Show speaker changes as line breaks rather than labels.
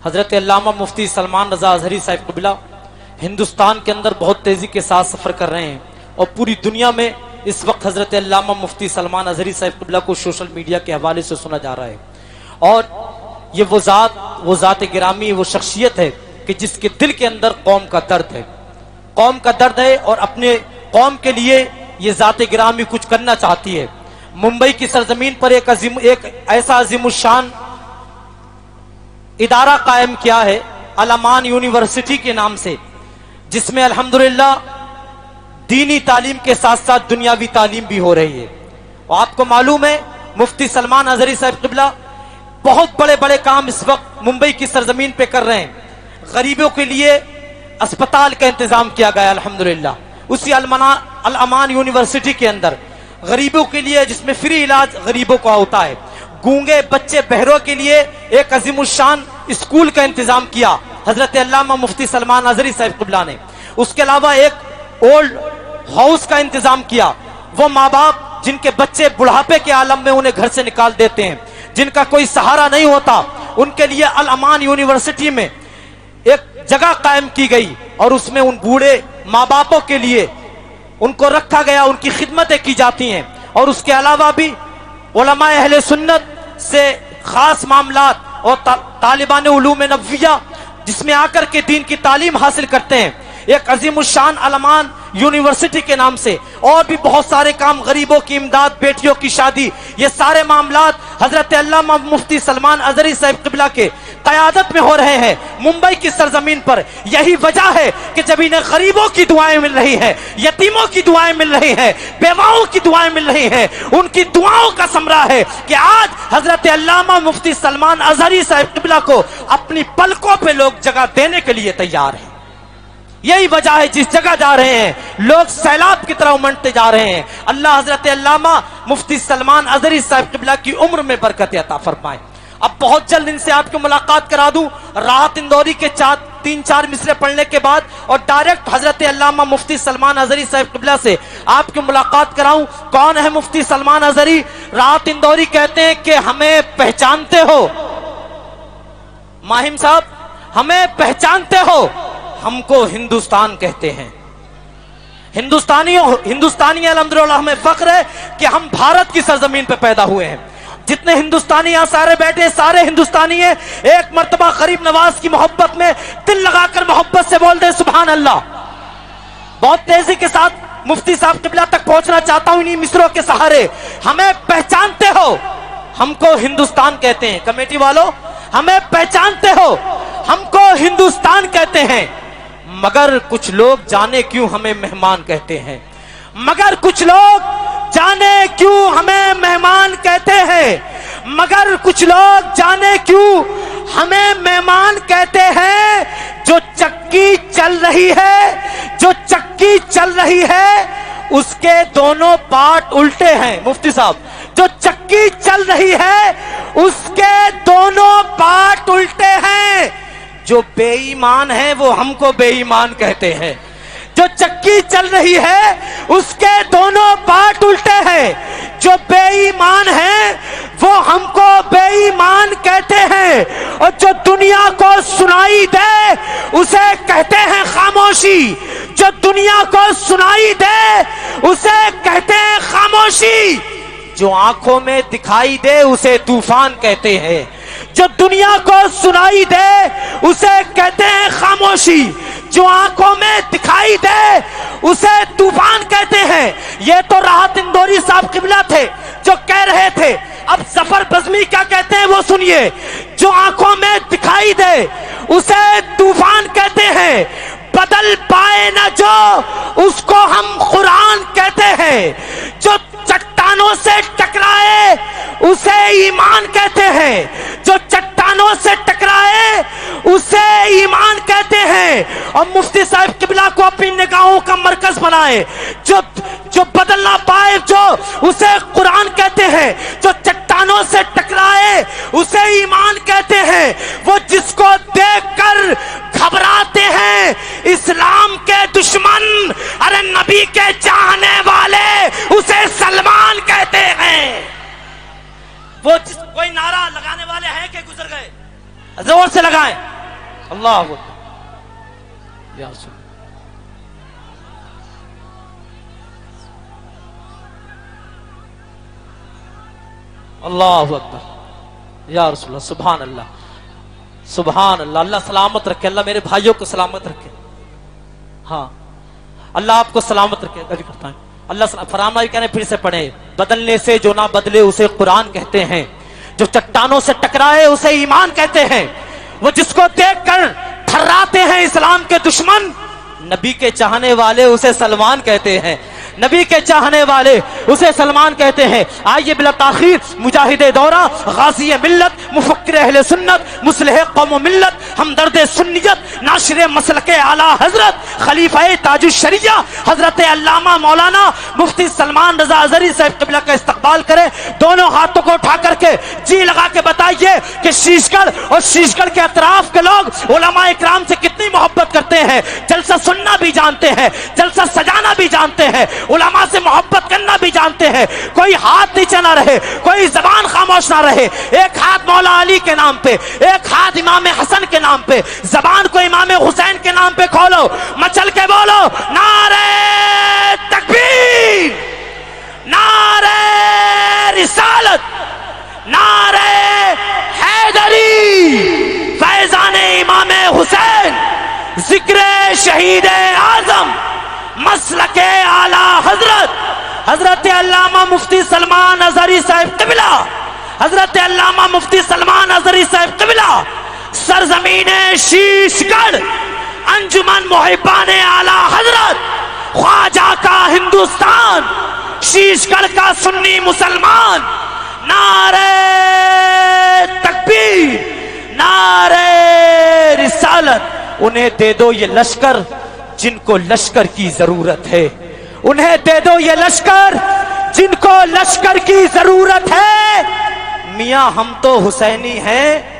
حضرت علامہ مفتی سلمان رضا اظہری صاحب قبلہ ہندوستان کے اندر بہت تیزی کے ساتھ سفر کر رہے ہیں، اور پوری دنیا میں اس وقت حضرت علامہ مفتی سلمان اظہری صاحب قبلہ کو سوشل میڈیا کے حوالے سے سنا جا رہا ہے۔ اور یہ وہ ذات گرامی، وہ شخصیت ہے کہ جس کے دل کے اندر قوم کا درد ہے، قوم کا درد ہے، اور اپنے قوم کے لیے یہ ذات گرامی کچھ کرنا چاہتی ہے۔ ممبئی کی سرزمین پر ایک ایسا عظیم الشان ادارہ قائم کیا ہے الامان یونیورسٹی کے نام سے، جس میں الحمدللہ دینی تعلیم کے ساتھ ساتھ دنیاوی تعلیم بھی ہو رہی ہے۔ اور آپ کو معلوم ہے مفتی سلمان اظہری صاحب قبلہ بہت بڑے بڑے کام اس وقت ممبئی کی سرزمین پہ کر رہے ہیں۔ غریبوں کے لیے اسپتال کا انتظام کیا گیا الحمدللہ اسی الامان یونیورسٹی کے اندر، غریبوں کے لیے جس میں فری علاج غریبوں کو ہوتا ہے۔ گونگے بچے بہروں کے لیے ایک عظیم الشان اسکول کا انتظام کیا حضرت علامہ مفتی سلمان اظہری صاحب قبلہ نے۔ اس کے علاوہ ایک اولڈ ہاؤس کا انتظام کیا، وہ ماں باپ جن کے بچے بڑھاپے کے عالم میں انہیں گھر سے نکال دیتے ہیں، جن کا کوئی سہارا نہیں ہوتا، ان کے لیے الامان یونیورسٹی میں ایک جگہ قائم کی گئی، اور اس میں ان بوڑھے ماں باپوں کے لیے ان کو رکھا گیا، ان کی خدمتیں کی جاتی ہیں۔ اور اس کے علاوہ بھی علماء اہل سنت سے خاص معاملات اور طالبان علوم نبویہ جس میں آ کر کے دین کی تعلیم حاصل کرتے ہیں، ایک عظیم الشان الامان یونیورسٹی کے نام سے۔ اور بھی بہت سارے کام، غریبوں کی امداد، بیٹیوں کی شادی، یہ سارے معاملات حضرت علامہ مفتی سلمان اظہری صاحب قبلہ کے قیادت میں ہو رہے ہیں ممبئی کی سرزمین پر۔ یہی وجہ ہے کہ جب انہیں غریبوں کی دعائیں مل رہی ہیں، یتیموں کی دعائیں مل رہی ہیں، بیواؤں کی دعائیں مل رہی ہیں، ان کی دعاؤں کا ثمرہ ہے کہ آج حضرت علامہ مفتی سلمان اظہری صاحب قبلہ کو اپنی پلکوں پہ لوگ جگہ دینے کے لیے تیار ہیں۔ یہی وجہ ہے جس جگہ جا رہے ہیں لوگ سیلاب کی طرح امنڈتے جا رہے ہیں۔ اللہ حضرت علامہ مفتی سلمان اظہری صاحب قبلہ کی عمر میں برکت عطا فرمائے۔ اب بہت جلد ان سے آپ کو ملاقات کرا دوں، راحت اندوری کے 3-4 مصرے پڑھنے کے بعد، اور ڈائریکٹ حضرت علامہ مفتی سلمان اظہری صاحب قبلہ سے آپ کو ملاقات کراؤں۔ کون ہے مفتی سلمان اظہری؟ راحت اندوری کہتے ہیں کہ ہمیں پہچانتے ہو ماہم صاحب، ہمیں پہچانتے ہو؟ ہم کو ہندوستان کہتے ہیں، ہندوستانی الحمدللہ ہمیں فخر ہے کہ ہم بھارت کی سرزمین پہ پیدا ہوئے ہیں۔ جتنے ہندوستانی یہاں سارے بیٹھے ہیں سارے ہندوستانی ہیں۔ ایک مرتبہ غریب نواز کی محبت میں دل لگا کر محبت سے بول دے سبحان اللہ۔ بہت تیزی کے ساتھ مفتی صاحب قبلہ تک پہنچنا چاہتا ہوں انہی مصروں کے سہارے۔ ہمیں پہچانتے ہو؟ ہم کو ہندوستان کہتے ہیں۔ کمیٹی والوں، ہمیں پہچانتے ہو؟ ہم کو ہندوستان کہتے ہیں، مگر کچھ لوگ جانے کیوں ہمیں مہمان کہتے ہیں، مگر کچھ لوگ جانے کیوں ہمیں مہمان کہتے ہیں، مگر کچھ لوگ جانے کیوں ہمیں مہمان کہتے ہیں۔ جو چکی چل رہی ہے، جو چکی چل رہی ہے، اس کے دونوں پارٹ الٹے ہیں۔ مفتی صاحب، جو چکی چل رہی ہے اس کے دونوں پارٹ الٹے ہیں۔ جو بے ایمان ہے وہ ہم کو بے ایمان کہتے ہیں۔ جو چکی چل رہی ہے اس کے دونوں پارٹ الٹے ہیں۔ جو بے ایمان ہے وہ ہم کو بے ایمان کہتے ہیں، اور جو دنیا کو سنائی دے اسے کہتے ہیں خاموشی۔ جو دنیا کو سنائی دے اسے کہتے ہیں خاموشی۔ جو آنکھوں میں دکھائی دے اسے طوفان کہتے ہیں۔ جو دنیا کو سنائی دے اسے کہتے ہیں خاموشی۔ جو آنکھوں میں دکھائی دے اسے طوفان کہتے ہیں۔ یہ تو راحت اندوری صاحب قبلہ تھے جو کہہ رہے تھے۔ اب ظفر بزمی کیا کہتے ہیں وہ سنیے۔ جو آنکھوں میں دکھائی دے اسے طوفان کہتے ہیں، بدل پائے نہ جو اس کو ہم قرآن کہتے ہیں۔ جو چٹانوں سے ٹکرائے اسے ایمان کہتے ہیں۔ جو چٹانوں سے ٹکرائے اسے ایمان کہتے ہیں۔ اور مفتی صاحب قبلہ کو اپنی نگاہوں کا مرکز بنائے۔ جو بدل نہ پائے جو اسے قرآن کہتے ہیں۔ جو چٹانوں سے ٹکرائے اسے ایمان کہتے ہیں۔ وہ جس کو دیکھ کر گھبراتے ہیں اسلام کے دشمن، ارے نبی کے چاہنے والے اسے سلمان کہتے ہیں۔ وہ کوئی نعرہ لگانے والے ہیں کہ گزر گئے؟ زور سے لگائیں۔ اللہ اکبر یا رسول اللہ اکبر یا رسول اللہ. سبحان اللہ سبحان اللہ. اللہ سلامت رکھے, اللہ میرے بھائیوں کو سلامت رکھے. ہاں اللہ آپ کو سلامت رکھے. کرتا ہے اللہ فرامنا بھی کہنے پھر سے پڑھیں, بدلنے سے جو نہ بدلے اسے قرآن کہتے ہیں, جو چٹانوں سے ٹکرائے اسے ایمان کہتے ہیں, وہ جس کو دیکھ کر تھراتے ہیں اسلام کے دشمن, نبی کے چاہنے والے اسے سلمان کہتے ہیں, نبی کے چاہنے والے اسے سلمان کہتے ہیں. آئیے بلا تاخیر مجاہد دورہ, غازی ملت, مفکر اہل سنت, مصلح قوم و ملت, ہمدرد سنیت, ناشر مسلک اعلیٰ حضرت, خلیفہ تاج الشریعہ حضرت علامہ مولانا مفتی سلمان رضا ازہری صاحب قبلہ کا استقبال کرے. دونوں ہاتھوں کو اٹھا کر کے جی لگا کے بتائیے کہ شیش گڑھ اور شیش گڑھ کے اطراف کے لوگ علماء اکرام سے کتنی محبت کرتے ہیں. جلسہ سننا بھی جانتے ہیں, جلسہ سجانا بھی جانتے ہیں, علماء سے محبت کرنا بھی جانتے ہیں. کوئی ہاتھ نیچے نہ رہے, کوئی زبان خاموش نہ رہے. ایک ہاتھ مولا علی کے نام پہ, ایک ہاتھ امام حسن کے نام پہ, زبان کو امام حسین کے نام پہ کھولو, مچل کے بولو نعرہ تکبیر, نعرہ رسالت, نعرہ حیدری, فیضان امام حسین, ذکر شہید اعظم, مسلک اعلیٰ حضرت حضرت علامہ مفتی سلمان ازہری صاحب قبلہ, حضرت علامہ مفتی سلمان ازہری صاحب قبلہ, سرزمین شیش گڑھ, انجمن محبان اعلیٰ حضرت, خواجہ کا ہندوستان, شیش گڑھ کا سنی مسلمان. نعرہ تکبیر, نعرہ رسالت. انہیں دے دو یہ لشکر جن کو لشکر کی ضرورت ہے, انہیں دے دو یہ لشکر جن کو لشکر کی ضرورت ہے. میاں ہم تو حسینی ہیں,